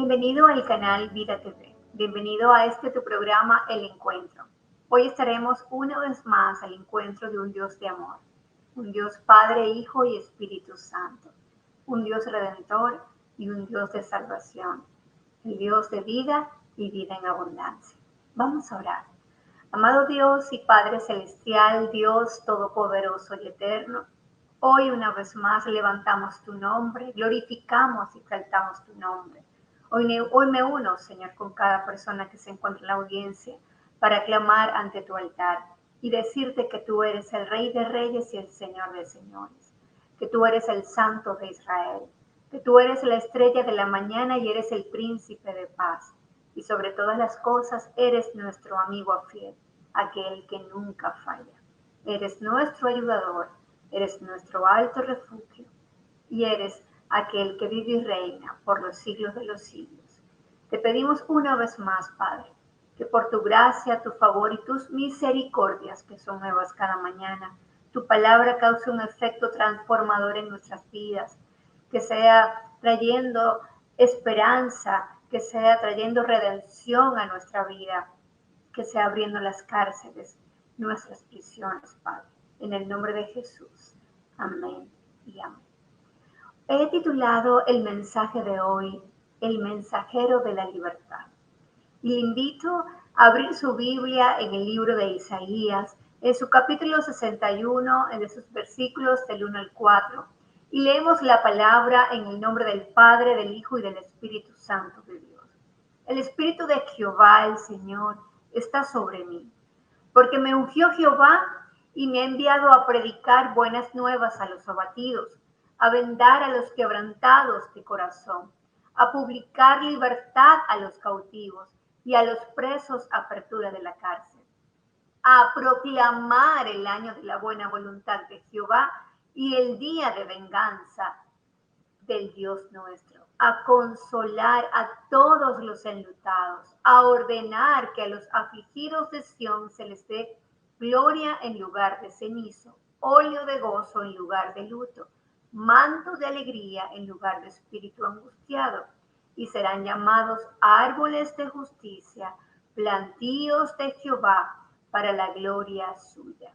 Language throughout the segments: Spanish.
Bienvenido al canal Vida TV. Bienvenido a tu programa El Encuentro. Hoy estaremos una vez más al encuentro de un Dios de amor, un Dios Padre, Hijo y Espíritu Santo, un Dios redentor y un Dios de salvación, el Dios de vida y vida en abundancia. Vamos a orar. Amado Dios y Padre Celestial, Dios Todopoderoso y Eterno, hoy una vez más levantamos tu nombre, glorificamos y exaltamos tu nombre. Hoy me uno, Señor, con cada persona que se encuentra en la audiencia para clamar ante tu altar y decirte que tú eres el Rey de Reyes y el Señor de Señores, que tú eres el Santo de Israel, que tú eres la estrella de la mañana y eres el príncipe de paz. Y sobre todas las cosas, eres nuestro amigo fiel, aquel que nunca falla. Eres nuestro ayudador, eres nuestro alto refugio y eres aquel que vive y reina por los siglos de los siglos. Te pedimos una vez más, Padre, que por tu gracia, tu favor y tus misericordias, que son nuevas cada mañana, tu palabra cause un efecto transformador en nuestras vidas, que sea trayendo esperanza, que sea trayendo redención a nuestra vida, que sea abriendo las cárceles, nuestras prisiones, Padre. En el nombre de Jesús. Amén y amén. He titulado el mensaje de hoy, El mensajero de la libertad. Y le invito a abrir su Biblia en el libro de Isaías, en su capítulo 61, en sus versículos del 1 al 4. Y leemos la palabra en el nombre del Padre, del Hijo y del Espíritu Santo de Dios. El Espíritu de Jehová, el Señor, está sobre mí, porque me ungió Jehová y me ha enviado a predicar buenas nuevas a los abatidos, a vendar a los quebrantados de corazón, a publicar libertad a los cautivos y a los presos apertura de la cárcel, a proclamar el año de la buena voluntad de Jehová y el día de venganza del Dios nuestro, a consolar a todos los enlutados, a ordenar que a los afligidos de Sión se les dé gloria en lugar de cenizo, óleo de gozo en lugar de luto, manto de alegría en lugar de espíritu angustiado, y serán llamados árboles de justicia, plantíos de Jehová para la gloria suya.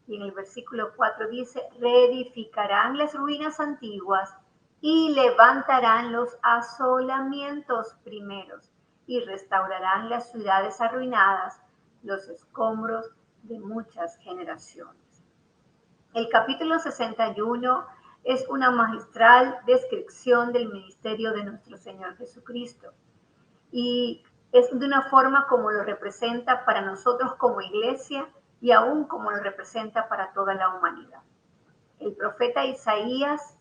Y en el versículo 4 dice, reedificarán las ruinas antiguas y levantarán los asolamientos primeros y restaurarán las ciudades arruinadas, los escombros de muchas generaciones. El capítulo 61 es una magistral descripción del ministerio de nuestro Señor Jesucristo y es de una forma como lo representa para nosotros como iglesia y aún como lo representa para toda la humanidad. El profeta Isaías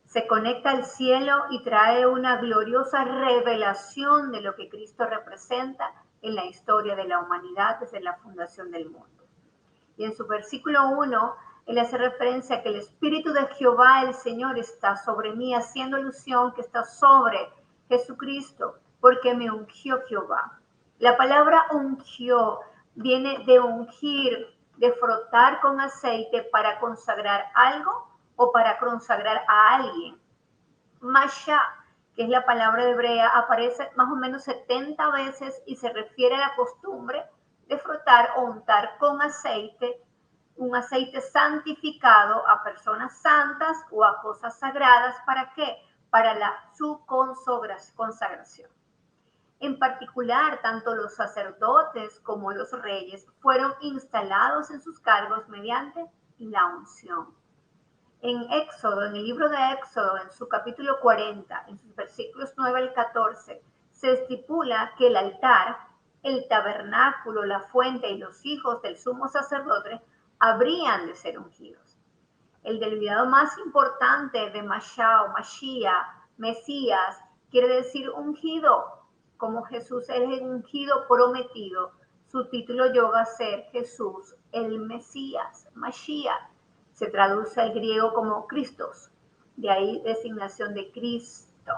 se conecta al cielo y trae una gloriosa revelación de lo que Cristo representa en la historia de la humanidad desde la fundación del mundo. Y en su versículo 1, él hace referencia a que el Espíritu de Jehová, el Señor, está sobre mí, haciendo alusión que está sobre Jesucristo, porque me ungió Jehová. La palabra ungió viene de ungir, de frotar con aceite para consagrar algo o para consagrar a alguien. Masha, que es la palabra hebrea, aparece más o menos 70 veces y se refiere a la costumbre de frotar o untar con aceite, un aceite santificado a personas santas o a cosas sagradas. ¿Para qué? Para su consagración. En particular, tanto los sacerdotes como los reyes fueron instalados en sus cargos mediante la unción. En Éxodo, en el libro de Éxodo, en su capítulo 40, en sus versículos 9 al 14, se estipula que el altar, el tabernáculo, la fuente y los hijos del sumo sacerdote habrían de ser ungidos. El delineado más importante de Mashiach, Mesías, quiere decir ungido. Como Jesús es el ungido prometido, su título llega a ser Jesús el Mesías, Mashiach. Se traduce al griego como Christos, de ahí designación de Cristo.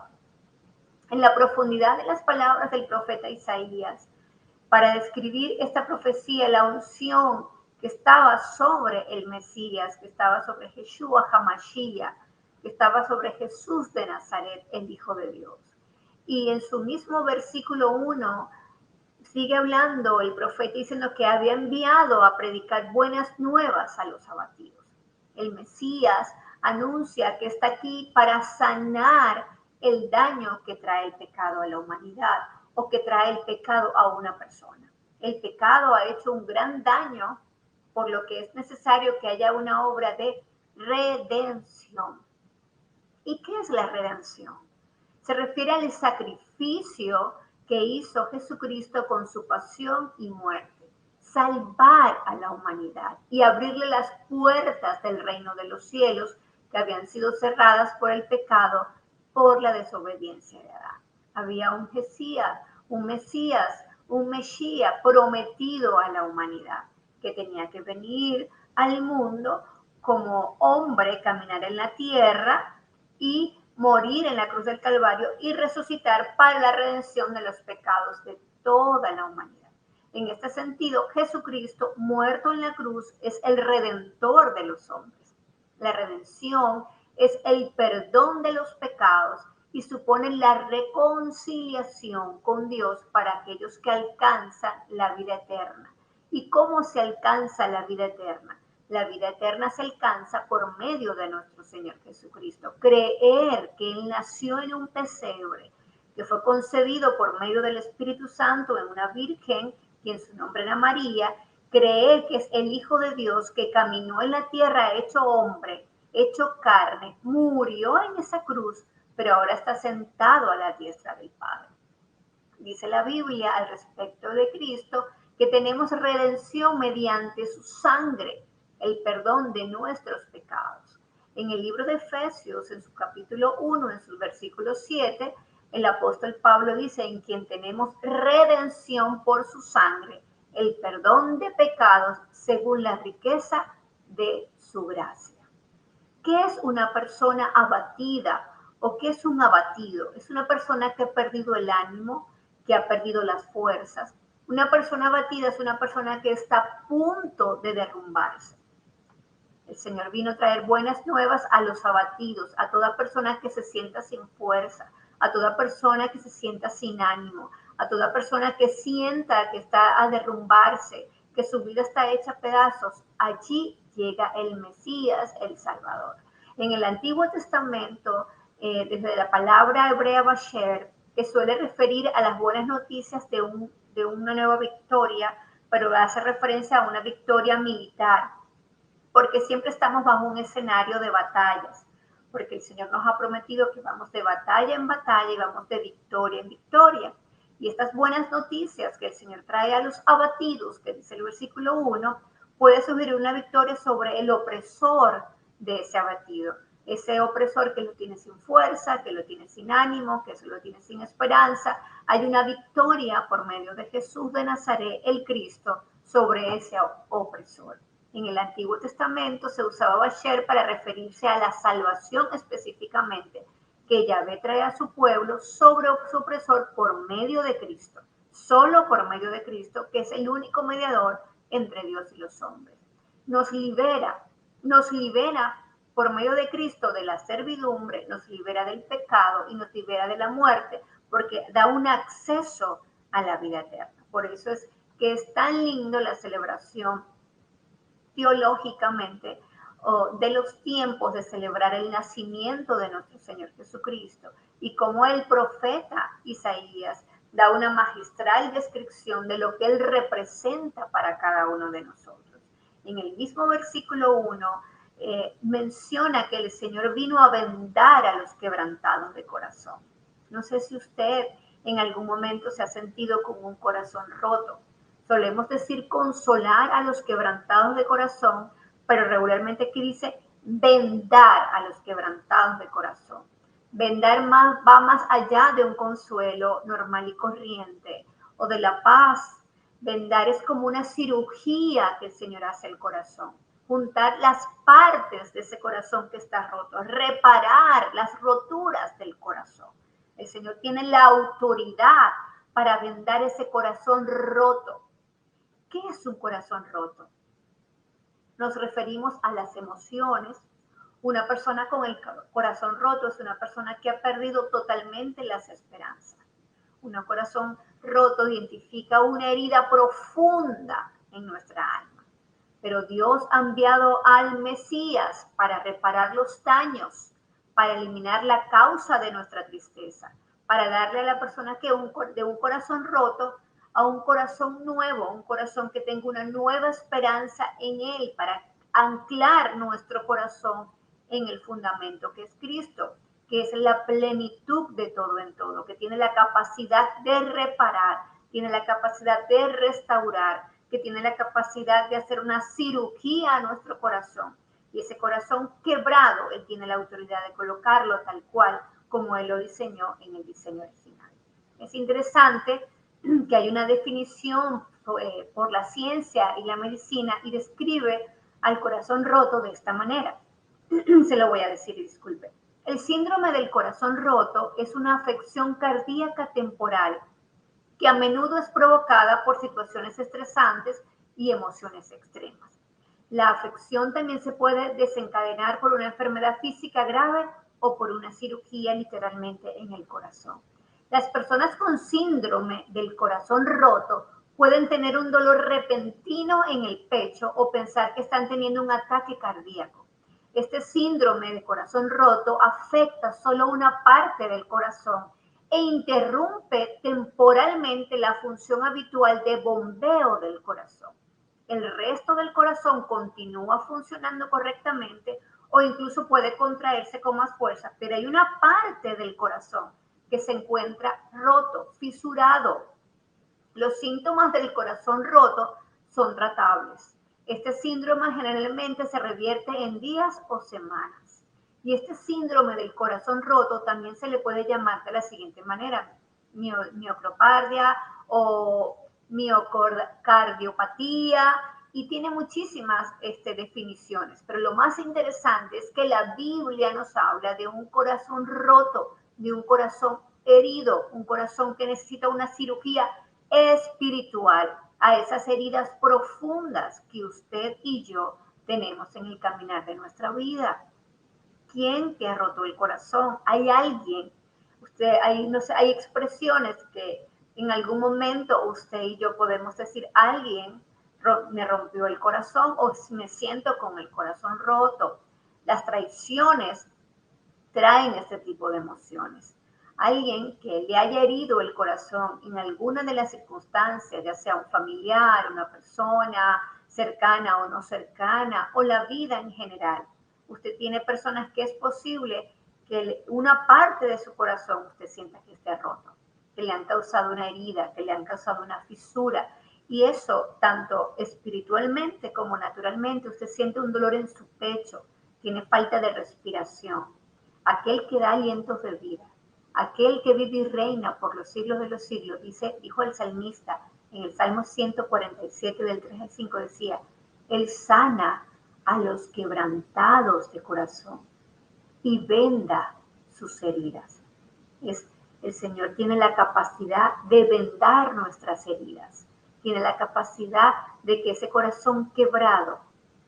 En la profundidad de las palabras del profeta Isaías, para describir esta profecía, la unción que estaba sobre el Mesías, que estaba sobre Yeshua HaMashiach, que estaba sobre Jesús de Nazaret, el Hijo de Dios. Y en su mismo versículo 1 sigue hablando el profeta diciendo que había enviado a predicar buenas nuevas a los abatidos. El Mesías anuncia que está aquí para sanar el daño que trae el pecado a la humanidad o que trae el pecado a una persona. El pecado ha hecho un gran daño, por lo que es necesario que haya una obra de redención. ¿Y qué es la redención? Se refiere al sacrificio que hizo Jesucristo con su pasión y muerte, salvar a la humanidad y abrirle las puertas del reino de los cielos que habían sido cerradas por el pecado, por la desobediencia de Adán. Había un Mesías, un Mesías prometido a la humanidad que tenía que venir al mundo como hombre, caminar en la tierra y morir en la cruz del Calvario y resucitar para la redención de los pecados de toda la humanidad. En este sentido, Jesucristo, muerto en la cruz, es el redentor de los hombres. La redención es el perdón de los pecados y supone la reconciliación con Dios para aquellos que alcanzan la vida eterna. ¿Y cómo se alcanza la vida eterna? La vida eterna se alcanza por medio de nuestro Señor Jesucristo. Creer que Él nació en un pesebre, que fue concebido por medio del Espíritu Santo en una virgen, quien su nombre era María, creer que es el Hijo de Dios que caminó en la tierra hecho hombre, hecho carne, murió en esa cruz, pero ahora está sentado a la diestra del Padre. Dice la Biblia al respecto de Cristo que tenemos redención mediante su sangre, el perdón de nuestros pecados. En el libro de Efesios, en su capítulo 1, en su versículo 7, el apóstol Pablo dice: en quien tenemos redención por su sangre, el perdón de pecados según la riqueza de su gracia. ¿Qué es una persona abatida o qué es un abatido? Es una persona que ha perdido el ánimo, que ha perdido las fuerzas. Una persona abatida es una persona que está a punto de derrumbarse. El Señor vino a traer buenas nuevas a los abatidos, a toda persona que se sienta sin fuerza, a toda persona que se sienta sin ánimo, a toda persona que sienta que está a derrumbarse, que su vida está hecha a pedazos. Allí llega el Mesías, el Salvador. En el Antiguo Testamento, desde la palabra hebrea Basher, que suele referir a las buenas noticias de una nueva victoria, pero hace referencia a una victoria militar, porque siempre estamos bajo un escenario de batallas, porque el Señor nos ha prometido que vamos de batalla en batalla y vamos de victoria en victoria. Y estas buenas noticias que el Señor trae a los abatidos, que dice el versículo 1, puede subir una victoria sobre el opresor de ese abatido. Ese opresor que lo tiene sin fuerza, que lo tiene sin ánimo, que lo tiene sin esperanza. Hay una victoria por medio de Jesús de Nazaret, el Cristo, sobre ese opresor. En el Antiguo Testamento se usaba Basher para referirse a la salvación específicamente que Yahvé trae a su pueblo sobre su opresor por medio de Cristo, solo por medio de Cristo, que es el único mediador entre Dios y los hombres. Nos libera por medio de Cristo de la servidumbre, nos libera del pecado y nos libera de la muerte, porque da un acceso a la vida eterna. Por eso es que es tan lindo la celebración teológicamente de los tiempos de celebrar el nacimiento de nuestro Señor Jesucristo, y como el profeta Isaías da una magistral descripción de lo que Él representa para cada uno de nosotros. En el mismo versículo 1 menciona que el Señor vino a vendar a los quebrantados de corazón. No sé si usted en algún momento se ha sentido con un corazón roto. Solemos decir consolar a los quebrantados de corazón, pero regularmente aquí dice vendar a los quebrantados de corazón. Vendar va más allá de un consuelo normal y corriente o de la paz. Vendar es como una cirugía que el Señor hace al corazón. Juntar las partes de ese corazón que está roto, reparar las roturas del corazón. El Señor tiene la autoridad para vendar ese corazón roto. ¿Qué es un corazón roto? Nos referimos a las emociones. Una persona con el corazón roto es una persona que ha perdido totalmente las esperanzas. Un corazón roto identifica una herida profunda en nuestra alma. Pero Dios ha enviado al Mesías para reparar los daños, para eliminar la causa de nuestra tristeza, para darle a la persona que de un corazón roto a un corazón nuevo, un corazón que tenga una nueva esperanza en Él, para anclar nuestro corazón en el fundamento que es Cristo, que es la plenitud de todo en todo, que tiene la capacidad de reparar, tiene la capacidad de restaurar, que tiene la capacidad de hacer una cirugía a nuestro corazón. Y ese corazón quebrado, Él tiene la autoridad de colocarlo tal cual como Él lo diseñó en el diseño original. Es interesante que hay una definición por la ciencia y la medicina y describe al corazón roto de esta manera. Se lo voy a decir, disculpe. El síndrome del corazón roto es una afección cardíaca temporal que a menudo es provocada por situaciones estresantes y emociones extremas. La afección también se puede desencadenar por una enfermedad física grave o por una cirugía literalmente en el corazón. Las personas con síndrome del corazón roto pueden tener un dolor repentino en el pecho o pensar que están teniendo un ataque cardíaco. Este síndrome de corazón roto afecta solo una parte del corazón e interrumpe temporalmente la función habitual de bombeo del corazón. El resto del corazón continúa funcionando correctamente o incluso puede contraerse con más fuerza, pero hay una parte del corazón que se encuentra roto, fisurado. Los síntomas del corazón roto son tratables. Este síndrome generalmente se revierte en días o semanas. Y este síndrome del corazón roto también se le puede llamar de la siguiente manera: miocardia o miocardiopatía, y tiene muchísimas definiciones. Pero lo más interesante es que la Biblia nos habla de un corazón roto, de un corazón herido, un corazón que necesita una cirugía espiritual a esas heridas profundas que usted y yo tenemos en el caminar de nuestra vida. ¿Quién te ha roto el corazón? ¿Hay alguien? No sé, hay expresiones que en algún momento usted y yo podemos decir: alguien me rompió el corazón o me siento con el corazón roto. Las traiciones traen este tipo de emociones. Alguien que le haya herido el corazón en alguna de las circunstancias, ya sea un familiar, una persona cercana o no cercana, o la vida en general. Usted tiene personas que es posible que una parte de su corazón usted sienta que esté roto, que le han causado una herida, que le han causado una fisura. Y eso, tanto espiritualmente como naturalmente, usted siente un dolor en su pecho, tiene falta de respiración. Aquel que da alientos de vida, aquel que vive y reina por los siglos de los siglos, dijo el salmista en el Salmo 147 del 3 al 5, decía: Él sana a los quebrantados de corazón y venda sus heridas. El Señor tiene la capacidad de vendar nuestras heridas, tiene la capacidad de que ese corazón quebrado,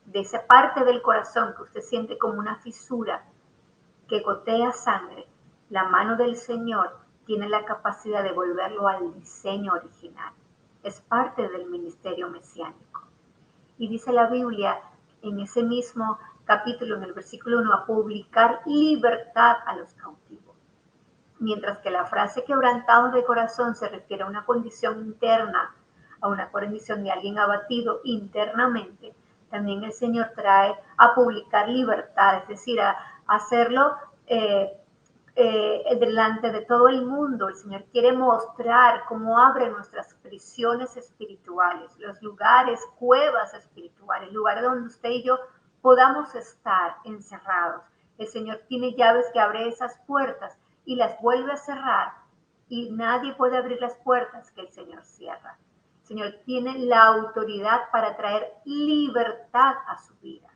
de esa parte del corazón que usted siente como una fisura, que gotea sangre, la mano del Señor tiene la capacidad de volverlo al diseño original. Es parte del ministerio mesiánico. Y dice la Biblia en ese mismo capítulo, en el versículo 1, a publicar libertad a los cautivos. Mientras que la frase quebrantados de corazón se refiere a una condición interna, a una condición de alguien abatido internamente, también el Señor trae a publicar libertad, es decir, a hacerlo delante de todo el mundo. El Señor quiere mostrar cómo abre nuestras prisiones espirituales, los lugares, cuevas espirituales, lugares donde usted y yo podamos estar encerrados. El Señor tiene llaves que abre esas puertas y las vuelve a cerrar, y nadie puede abrir las puertas que el Señor cierra. El Señor tiene la autoridad para traer libertad a su vida.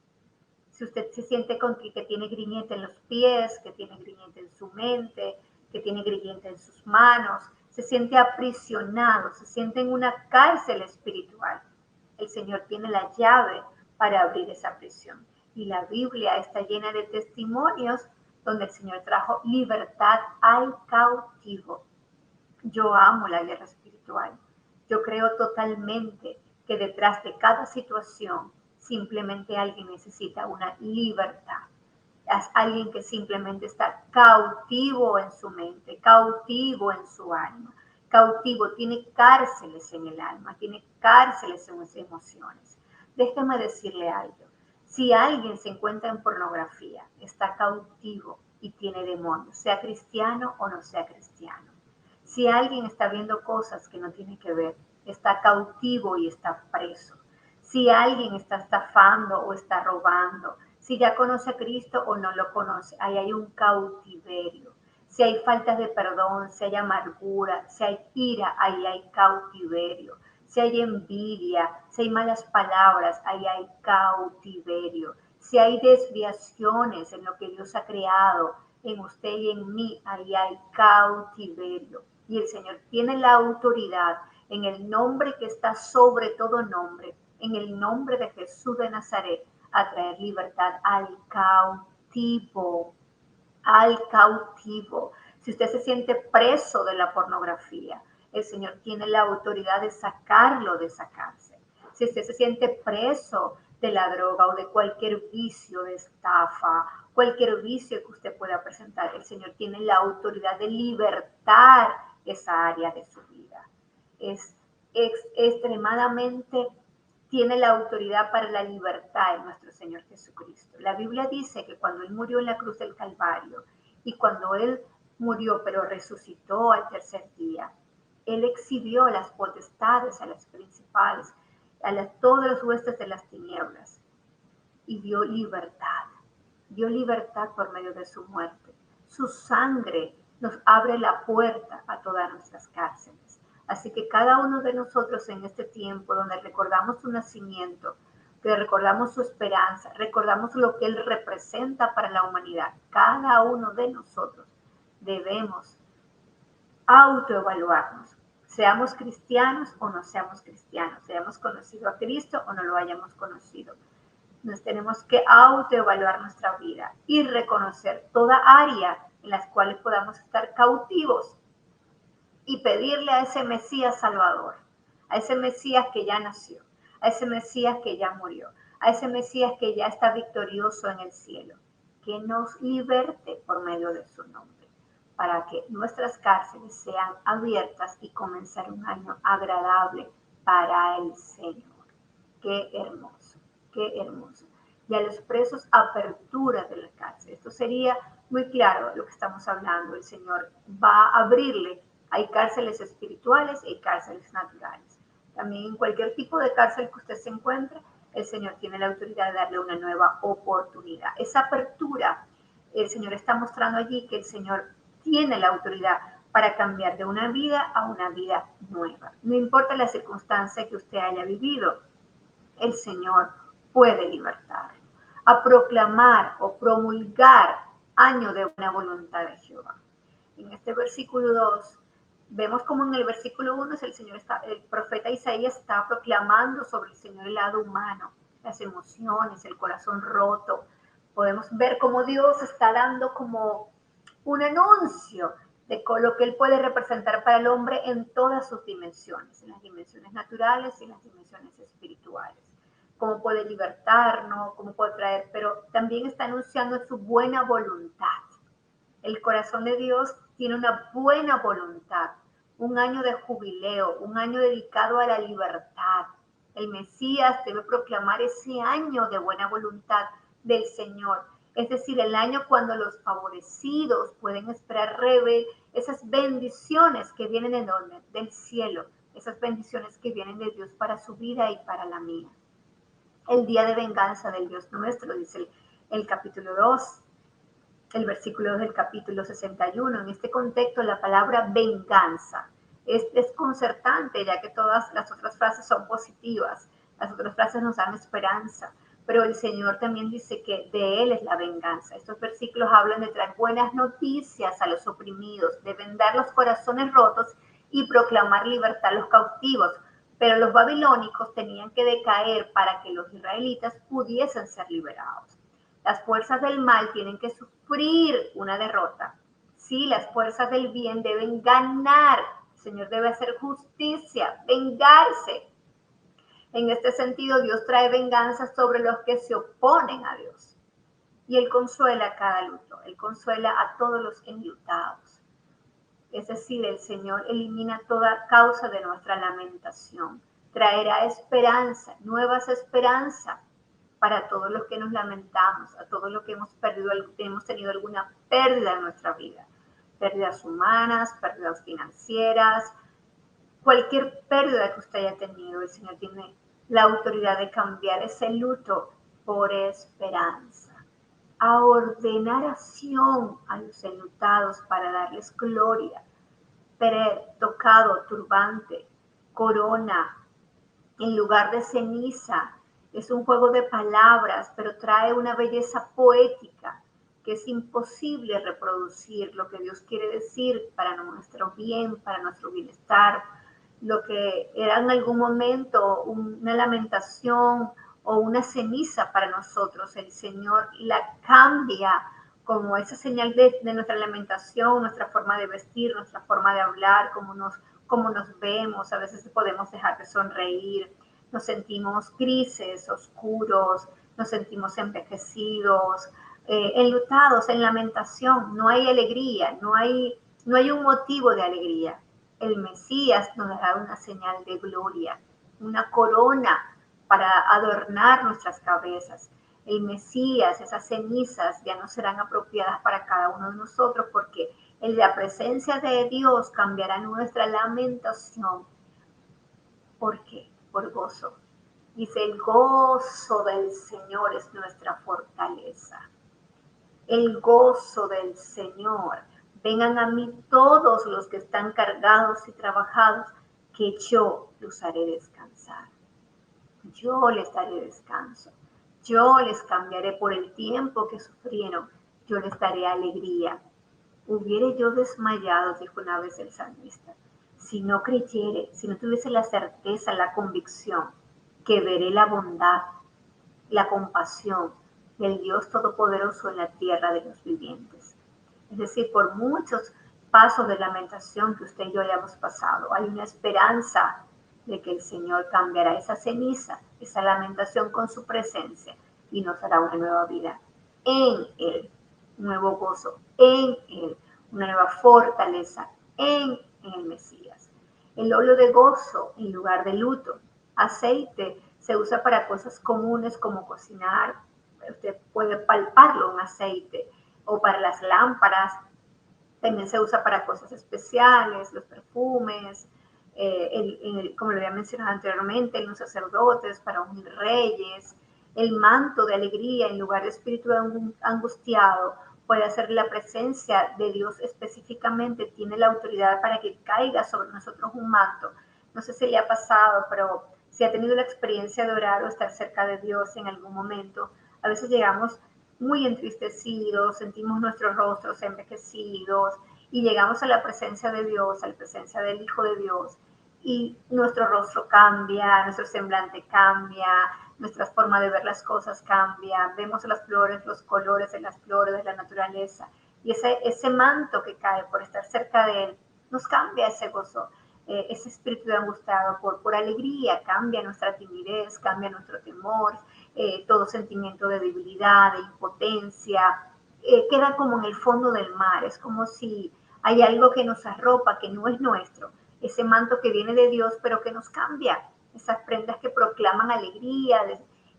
Si usted se siente con que tiene grillete en los pies, que tiene grillete en su mente, que tiene grillete en sus manos, se siente aprisionado, se siente en una cárcel espiritual, el Señor tiene la llave para abrir esa prisión. Y la Biblia está llena de testimonios donde el Señor trajo libertad al cautivo. Yo amo la guerra espiritual. Yo creo totalmente que detrás de cada situación simplemente alguien necesita una libertad. Es alguien que simplemente está cautivo en su mente, cautivo en su alma, cautivo, tiene cárceles en el alma, tiene cárceles en sus emociones. Déjeme decirle algo. Si alguien se encuentra en pornografía, está cautivo y tiene demonios, sea cristiano o no sea cristiano. Si alguien está viendo cosas que no tiene que ver, está cautivo y está preso. Si alguien está estafando o está robando, si ya conoce a Cristo o no lo conoce, ahí hay un cautiverio. Si hay falta de perdón, si hay amargura, si hay ira, ahí hay cautiverio. Si hay envidia, si hay malas palabras, ahí hay cautiverio. Si hay desviaciones en lo que Dios ha creado en usted y en mí, ahí hay cautiverio. Y el Señor tiene la autoridad en el nombre que está sobre todo nombre, en el nombre de Jesús de Nazaret, a traer libertad al cautivo, al cautivo. Si usted se siente preso de la pornografía, el Señor tiene la autoridad de sacarlo de esa cárcel. Si usted se siente preso de la droga o de cualquier vicio de estafa, cualquier vicio que usted pueda presentar, el Señor tiene la autoridad de libertar esa área de su vida. Es extremadamente tiene la autoridad para la libertad en nuestro Señor Jesucristo. La Biblia dice que cuando Él murió en la cruz del Calvario y cuando Él murió pero resucitó al tercer día, Él exhibió las potestades a las principales, todas las huestes de las tinieblas y dio libertad por medio de su muerte. Su sangre nos abre la puerta a todas nuestras cárceles. Así que cada uno de nosotros en este tiempo donde recordamos su nacimiento, que recordamos su esperanza, recordamos lo que Él representa para la humanidad, cada uno de nosotros debemos autoevaluarnos. Seamos cristianos o no seamos cristianos, hayamos conocido a Cristo o no lo hayamos conocido. Nos tenemos que autoevaluar nuestra vida y reconocer toda área en las cuales podamos estar cautivos y pedirle a ese Mesías Salvador, a ese Mesías que ya nació, a ese Mesías que ya murió, a ese Mesías que ya está victorioso en el cielo, que nos liberte por medio de su nombre, para que nuestras cárceles sean abiertas y comenzar un año agradable para el Señor. Qué hermoso, qué hermoso. Y a los presos, apertura de la cárcel. Esto sería muy claro lo que estamos hablando. El Señor va a abrirle. Hay cárceles espirituales y hay cárceles naturales. También en cualquier tipo de cárcel que usted se encuentre, el Señor tiene la autoridad de darle una nueva oportunidad. Esa apertura, el Señor está mostrando allí que el Señor tiene la autoridad para cambiar de una vida a una vida nueva. No importa la circunstancia que usted haya vivido, el Señor puede libertar, a proclamar o promulgar año de buena voluntad de Jehová. En este versículo 2, vemos como en el versículo 1 el profeta Isaías está proclamando sobre el Señor el lado humano, las emociones, el corazón roto. Podemos ver cómo Dios está dando como un anuncio de lo que Él puede representar para el hombre en todas sus dimensiones, en las dimensiones naturales y en las dimensiones espirituales. Cómo puede libertarnos, cómo puede traer, pero también está anunciando su buena voluntad. El corazón de Dios tiene una buena voluntad, un año de jubileo, un año dedicado a la libertad. El Mesías debe proclamar ese año de buena voluntad del Señor. Es decir, el año cuando los favorecidos pueden esperar esas bendiciones que vienen de donde? Del cielo, esas bendiciones que vienen de Dios para su vida y para la mía. El día de venganza del Dios nuestro, dice el capítulo 2, el versículo 2 del capítulo 61. En este contexto, la palabra venganza es desconcertante, ya que todas las otras frases son positivas, las otras frases nos dan esperanza, pero el Señor también dice que de Él es la venganza. Estos versículos hablan de traer buenas noticias a los oprimidos, de vendar los corazones rotos y proclamar libertad a los cautivos. Pero los babilónicos tenían que decaer para que los israelitas pudiesen ser liberados. Las fuerzas del mal tienen que sufrir una derrota. Sí, las fuerzas del bien deben ganar El Señor debe hacer justicia, vengarse. En este sentido, Dios trae venganza sobre los que se oponen a Dios. Y Él consuela cada luto. Él consuela a todos los enlutados. Es decir, el Señor elimina toda causa de nuestra lamentación. Traerá esperanza, nuevas esperanzas para todos los que nos lamentamos, a todos los que hemos tenido alguna pérdida en nuestra vida. Pérdidas humanas, pérdidas financieras, cualquier pérdida que usted haya tenido, el Señor tiene la autoridad de cambiar ese luto por esperanza. A ordenar acción a los enlutados para darles gloria, tocado, turbante, corona, en lugar de ceniza. Es un juego de palabras, pero trae una belleza poética que es imposible reproducir lo que Dios quiere decir para nuestro bien, para nuestro bienestar. Lo que era en algún momento una lamentación o una ceniza para nosotros, el Señor la cambia como esa señal de nuestra lamentación, nuestra forma de vestir, nuestra forma de hablar, cómo nos vemos. A veces podemos dejar de sonreír, nos sentimos grises, oscuros, nos sentimos envejecidos, enlutados, en lamentación. No hay alegría, no hay un motivo de alegría. El Mesías nos dará una señal de gloria, una corona para adornar nuestras cabezas. El Mesías, esas cenizas ya no serán apropiadas para cada uno de nosotros, porque en la presencia de Dios cambiará nuestra lamentación. ¿Por qué? Por gozo. Dice, el gozo del Señor es nuestra fortaleza. El gozo del Señor. Vengan a mí todos los que están cargados y trabajados, que yo los haré descansar. Yo les daré descanso. Yo les cambiaré por el tiempo que sufrieron. Yo les daré alegría. Hubiere yo desmayado, dijo una vez el salmista, si no creyere, si no tuviese la certeza, la convicción, que veré la bondad, la compasión del Dios Todopoderoso en la tierra de los vivientes. Es decir, por muchos pasos de lamentación que usted y yo hayamos pasado, hay una esperanza de que el Señor cambiará esa ceniza, esa lamentación con su presencia y nos dará una nueva vida en Él, nuevo gozo en Él, una nueva fortaleza en el Mesías. El óleo de gozo en lugar de luto. Aceite se usa para cosas comunes como cocinar. Usted puede palparlo, un aceite, o para las lámparas. También se usa para cosas especiales, los perfumes, como lo había mencionado anteriormente, en los sacerdotes, para ungir reyes. El manto de alegría en lugar de espíritu angustiado puede ser la presencia de Dios específicamente, tiene la autoridad para que caiga sobre nosotros un manto. No sé si le ha pasado, pero si ha tenido la experiencia de orar o estar cerca de Dios en algún momento, a veces llegamos muy entristecidos, sentimos nuestros rostros envejecidos y llegamos a la presencia de Dios, a la presencia del Hijo de Dios, y nuestro rostro cambia, nuestro semblante cambia, nuestra forma de ver las cosas cambia, vemos las flores, los colores de las flores de la naturaleza, y ese manto que cae por estar cerca de Él, nos cambia ese gozo, ese espíritu de angustiado por alegría, cambia nuestra timidez, cambia nuestro temor, todo sentimiento de debilidad, de impotencia, queda como en el fondo del mar. Es como si hay algo que nos arropa, que no es nuestro, ese manto que viene de Dios, pero que nos cambia, esas prendas que proclaman alegría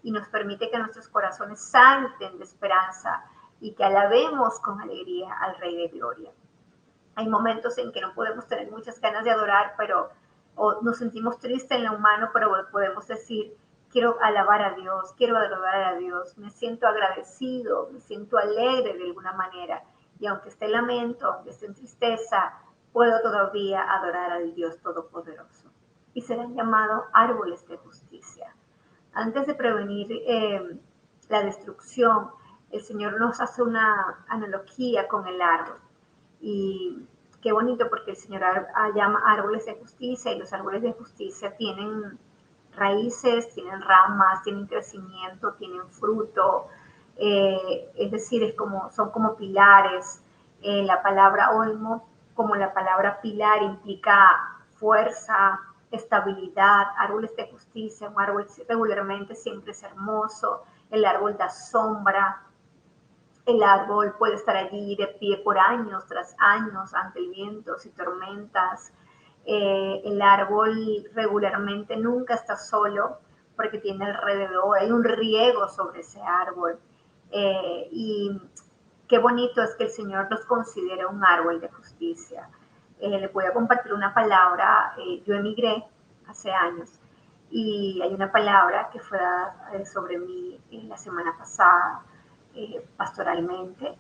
y nos permite que nuestros corazones salten de esperanza y que alabemos con alegría al Rey de Gloria. Hay momentos en que no podemos tener muchas ganas de adorar, o nos sentimos tristes en lo humano, pero podemos decir, quiero alabar a Dios, quiero adorar a Dios, me siento agradecido, me siento alegre de alguna manera. Y aunque esté lamento, aunque esté en tristeza, puedo todavía adorar al Dios Todopoderoso. Y serán llamados árboles de justicia. Antes de prevenir la destrucción, el Señor nos hace una analogía con el árbol. Y qué bonito, porque el Señor llama árboles de justicia, y los árboles de justicia tienen raíces, tienen ramas, tienen crecimiento, tienen fruto, es decir, son como pilares. La palabra olmo como la palabra pilar implica fuerza, estabilidad, árboles de justicia, un árbol regularmente siempre es hermoso, el árbol da sombra, el árbol puede estar allí de pie por años tras años ante vientos y tormentas. El árbol regularmente nunca está solo porque tiene alrededor, hay un riego sobre ese árbol. Y qué bonito es que el Señor nos considera un árbol de justicia. Les voy a compartir una palabra. Yo emigré hace años y hay una palabra que fue dada sobre mí la semana pasada pastoralmente,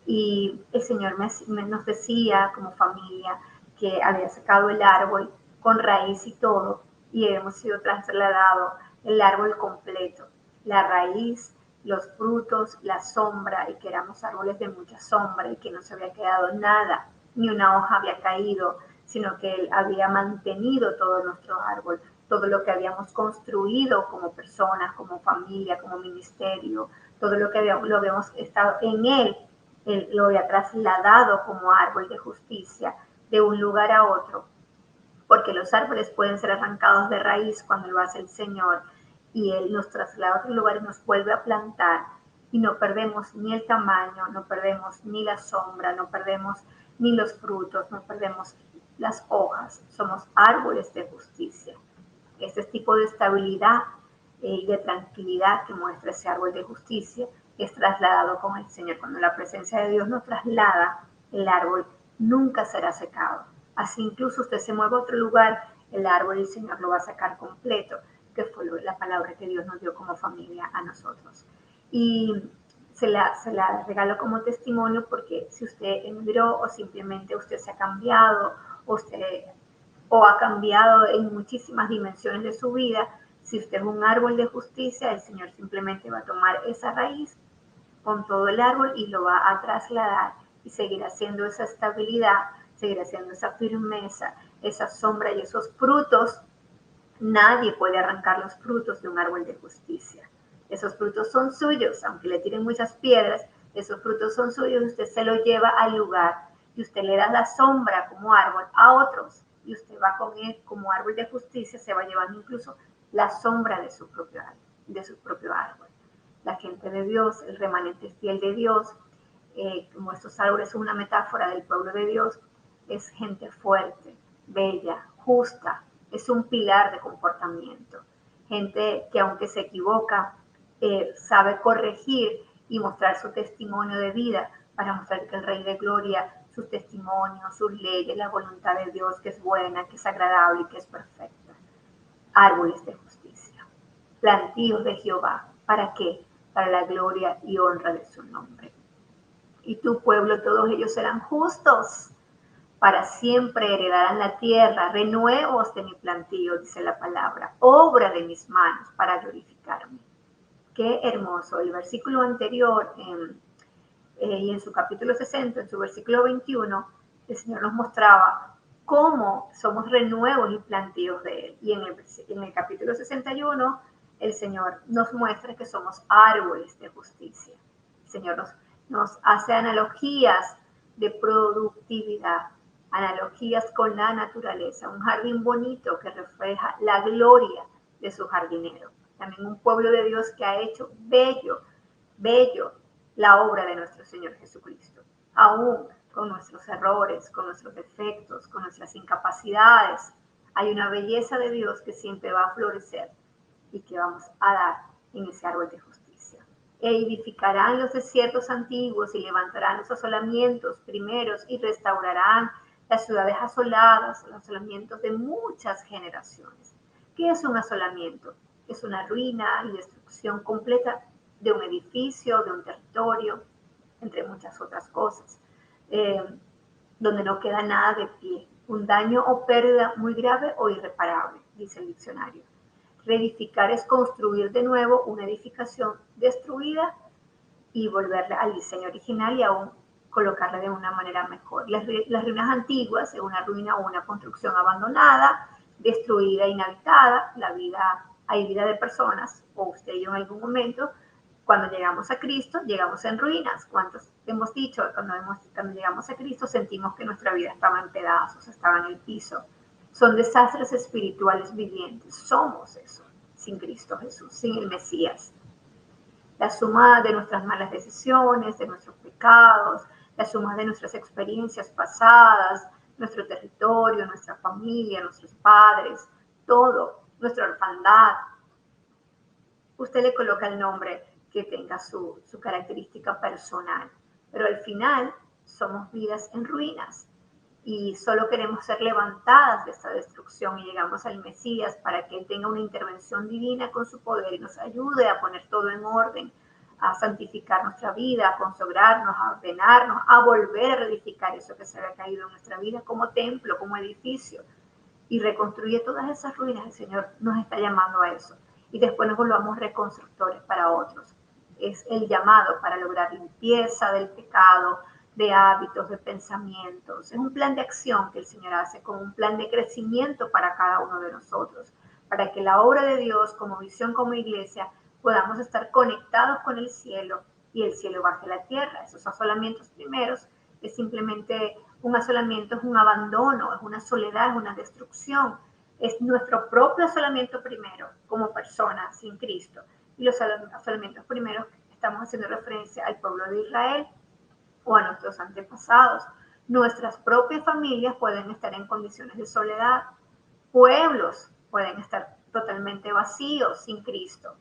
y el Señor nos decía como familia que había sacado el árbol con raíz y todo, y hemos sido trasladados el árbol completo, la raíz, los frutos, la sombra, y que éramos árboles de mucha sombra y que no se había quedado nada, ni una hoja había caído, sino que Él había mantenido todo nuestro árbol, todo lo que habíamos construido como personas, como familia, como ministerio, todo lo que lo habíamos estado en Él lo había trasladado como árbol de justicia de un lugar a otro, porque los árboles pueden ser arrancados de raíz cuando lo hace el Señor, y Él nos traslada a otro lugar y nos vuelve a plantar, y no perdemos ni el tamaño, no perdemos ni la sombra, no perdemos ni los frutos, no perdemos las hojas, somos árboles de justicia. Este tipo de estabilidad y de tranquilidad que muestra ese árbol de justicia es trasladado con el Señor. Cuando la presencia de Dios nos traslada, el árbol nunca será secado. Así incluso usted se mueve a otro lugar, el árbol el Señor lo va a sacar completo, que fue la palabra que Dios nos dio como familia a nosotros. Y se la regalo como testimonio, porque si usted emigró o simplemente usted se ha cambiado, o ha cambiado en muchísimas dimensiones de su vida, si usted es un árbol de justicia, el Señor simplemente va a tomar esa raíz con todo el árbol y lo va a trasladar, y seguirá haciendo esa estabilidad, seguirá haciendo esa firmeza, esa sombra y esos frutos. Nadie puede arrancar los frutos de un árbol de justicia. Esos frutos son suyos, aunque le tiren muchas piedras, esos frutos son suyos, usted se los lleva al lugar y usted le da la sombra como árbol a otros, y usted va con él como árbol de justicia, se va llevando incluso la sombra de su propio árbol. La gente de Dios, el remanente fiel de Dios, como estos árboles son una metáfora del pueblo de Dios, es gente fuerte, bella, justa, es un pilar de comportamiento. Gente que aunque se equivoca, sabe corregir y mostrar su testimonio de vida para mostrar que el Rey de Gloria, sus testimonios, sus leyes, la voluntad de Dios, que es buena, que es agradable y que es perfecta. Árboles de justicia, plantíos de Jehová. ¿Para qué? Para la gloria y honra de su nombre. Y tu pueblo, todos ellos serán justos, para siempre heredarán la tierra, renuevos de mi plantío, dice la palabra, obra de mis manos para glorificarme. Qué hermoso. El versículo anterior, y en su capítulo 60, en su versículo 21, el Señor nos mostraba cómo somos renuevos y plantíos de Él. Y en el capítulo 61, el Señor nos muestra que somos árboles de justicia. El Señor nos hace analogías de productividad, analogías con la naturaleza, un jardín bonito que refleja la gloria de su jardinero. También un pueblo de Dios que ha hecho bello, bello la obra de nuestro Señor Jesucristo, aún con nuestros errores, con nuestros defectos, con nuestras incapacidades. Hay una belleza de Dios que siempre va a florecer y que vamos a dar en ese árbol de justicia. Edificarán los desiertos antiguos y levantarán los asolamientos primeros y restaurarán las ciudades asoladas, los asolamientos de muchas generaciones. ¿Qué es un asolamiento? Es una ruina y destrucción completa de un edificio, de un territorio, entre muchas otras cosas, donde no queda nada de pie, un daño o pérdida muy grave o irreparable, dice el diccionario. Reedificar es construir de nuevo una edificación destruida y volverla al diseño original y aún colocarla de una manera mejor. Las ruinas antiguas es una ruina o una construcción abandonada, destruida, inhabitada. Hay vida de personas, o usted y yo en algún momento Cuando llegamos a Cristo, llegamos en ruinas. ¿Cuántos hemos dicho? Cuando llegamos a Cristo sentimos que nuestra vida estaba en pedazos, estaba en el piso. Son desastres espirituales vivientes. Somos eso, sin Cristo Jesús, sin el Mesías. La suma de nuestras malas decisiones, de nuestros pecados, la suma de nuestras experiencias pasadas, nuestro territorio, nuestra familia, nuestros padres, todo, nuestra orfandad. Usted le coloca el nombre que tenga su característica personal, pero al final somos vidas en ruinas y solo queremos ser levantadas de esta destrucción y llegamos al Mesías para que Él tenga una intervención divina con su poder y nos ayude a poner todo en orden, a santificar nuestra vida, a consagrarnos, a ordenarnos, a volver a reedificar eso que se había caído en nuestra vida como templo, como edificio, y reconstruye todas esas ruinas. El Señor nos está llamando a eso. Y después nos volvamos reconstructores para otros. Es el llamado para lograr limpieza del pecado, de hábitos, de pensamientos. Es un plan de acción que el Señor hace como un plan de crecimiento para cada uno de nosotros, para que la obra de Dios como visión, como iglesia, podamos estar conectados con el cielo y el cielo baje la tierra. Esos asolamientos primeros es simplemente un asolamiento, es un abandono, es una soledad, es una destrucción. Es nuestro propio asolamiento primero como personas sin Cristo. Y los asolamientos primeros estamos haciendo referencia al pueblo de Israel o a nuestros antepasados. Nuestras propias familias pueden estar en condiciones de soledad. Pueblos pueden estar totalmente vacíos sin Cristo.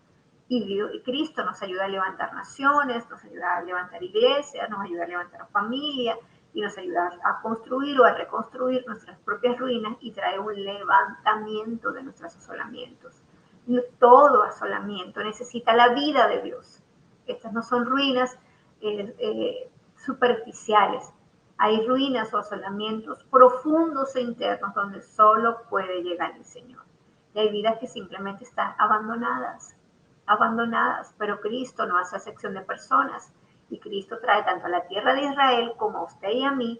Y Cristo nos ayuda a levantar naciones, nos ayuda a levantar iglesias, nos ayuda a levantar familias y nos ayuda a construir o a reconstruir nuestras propias ruinas y trae un levantamiento de nuestros asolamientos. Y todo asolamiento necesita la vida de Dios. Estas no son ruinas superficiales. Hay ruinas o asolamientos profundos e internos donde solo puede llegar el Señor. Y hay vidas que simplemente están abandonadas, pero Cristo no hace acepción de personas. Y Cristo trae tanto a la tierra de Israel como a usted y a mí,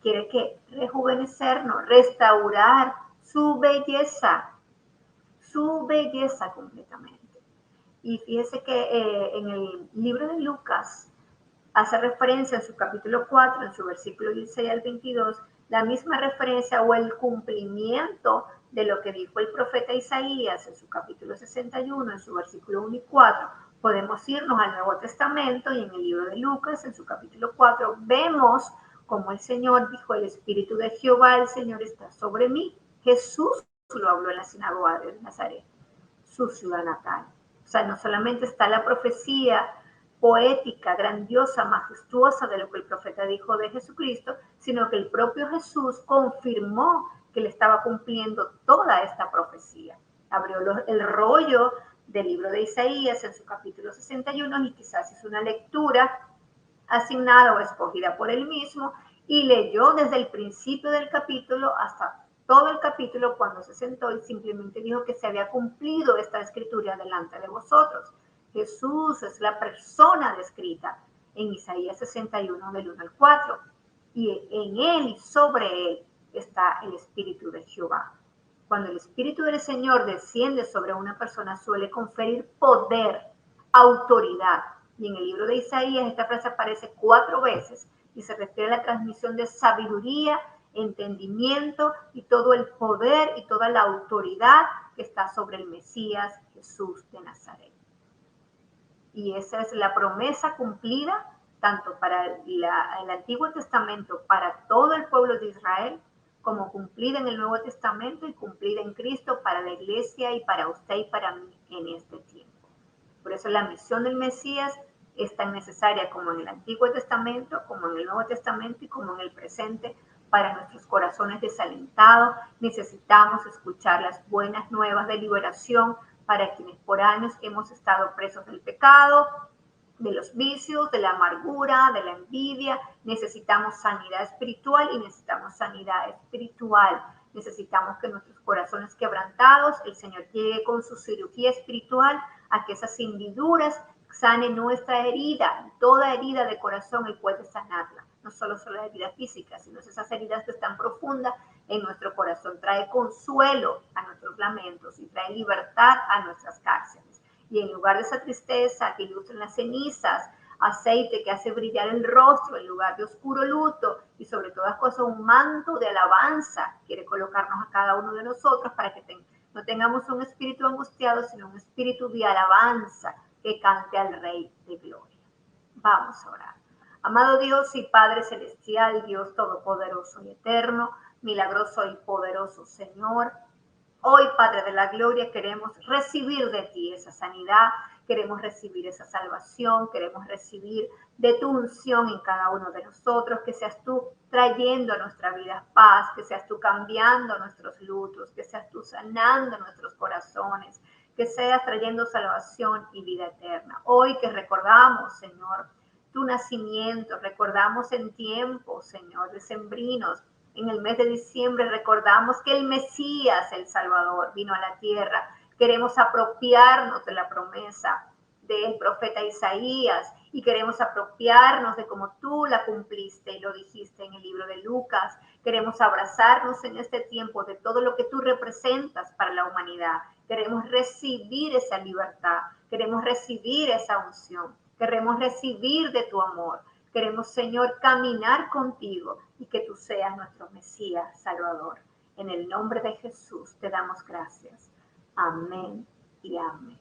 quiere que rejuvenecernos, restaurar su belleza completamente. Y fíjese que en el libro de Lucas hace referencia en su capítulo 4, en su versículo 16 al 22, la misma referencia o el cumplimiento de lo que dijo el profeta Isaías en su capítulo 61, en su versículo 1 y 4. Podemos irnos al Nuevo Testamento y en el libro de Lucas, en su capítulo 4, vemos como el Señor dijo, el Espíritu de Jehová, el Señor está sobre mí. Jesús lo habló en la sinagoga de Nazaret, su ciudad natal. O sea, no solamente está la profecía poética, grandiosa, majestuosa de lo que el profeta dijo de Jesucristo, sino que el propio Jesús confirmó que le estaba cumpliendo toda esta profecía. Abrió el rollo del libro de Isaías en su capítulo 61 y quizás hizo una lectura asignada o escogida por él mismo y leyó desde el principio del capítulo hasta todo el capítulo cuando se sentó y simplemente dijo que se había cumplido esta escritura delante de vosotros. Jesús es la persona descrita en Isaías 61 del 1 al 4 y en él y sobre él está el Espíritu de Jehová. Cuando el Espíritu del Señor desciende sobre una persona suele conferir poder, autoridad. Y en el libro de Isaías esta frase aparece 4 veces y se refiere a la transmisión de sabiduría, entendimiento y todo el poder y toda la autoridad que está sobre el Mesías Jesús de Nazaret. Y esa es la promesa cumplida tanto para el Antiguo Testamento, para todo el pueblo de Israel, como cumplida en el Nuevo Testamento y cumplida en Cristo para la iglesia y para usted y para mí en este tiempo. Por eso la misión del Mesías es tan necesaria como en el Antiguo Testamento, como en el Nuevo Testamento y como en el presente para nuestros corazones desalentados. Necesitamos escuchar las buenas nuevas de liberación para quienes por años hemos estado presos del pecado, de los vicios, de la amargura, de la envidia. Necesitamos sanidad espiritual y necesitamos sanidad espiritual. Necesitamos que nuestros corazones quebrantados, el Señor llegue con su cirugía espiritual a que esas hendiduras sane nuestra herida. Toda herida de corazón Él puede sanarla. No solo son las heridas físicas, sino esas heridas que están profundas en nuestro corazón. Trae consuelo a nuestros lamentos y trae libertad a nuestras cárceles. Y en lugar de esa tristeza que ilustran las cenizas, aceite que hace brillar el rostro en lugar de oscuro luto, y sobre todas cosas un manto de alabanza quiere colocarnos a cada uno de nosotros para que no tengamos un espíritu angustiado, sino un espíritu de alabanza que cante al Rey de Gloria. Vamos a orar. Amado Dios y Padre Celestial, Dios Todopoderoso y Eterno, milagroso y poderoso Señor, hoy, Padre de la Gloria, queremos recibir de ti esa sanidad, queremos recibir esa salvación, queremos recibir de tu unción en cada uno de nosotros, que seas tú trayendo a nuestra vida paz, que seas tú cambiando nuestros lutos, que seas tú sanando nuestros corazones, que seas trayendo salvación y vida eterna. Hoy que recordamos, Señor, tu nacimiento, recordamos en tiempos, Señor, decembrinos, en el mes de diciembre recordamos que el Mesías, el Salvador, vino a la tierra. Queremos apropiarnos de la promesa del profeta Isaías y queremos apropiarnos de cómo tú la cumpliste y lo dijiste en el libro de Lucas. Queremos abrazarnos en este tiempo de todo lo que tú representas para la humanidad. Queremos recibir esa libertad, queremos recibir esa unción, queremos recibir de tu amor. Queremos, Señor, caminar contigo y que tú seas nuestro Mesías Salvador. En el nombre de Jesús te damos gracias. Amén y amén.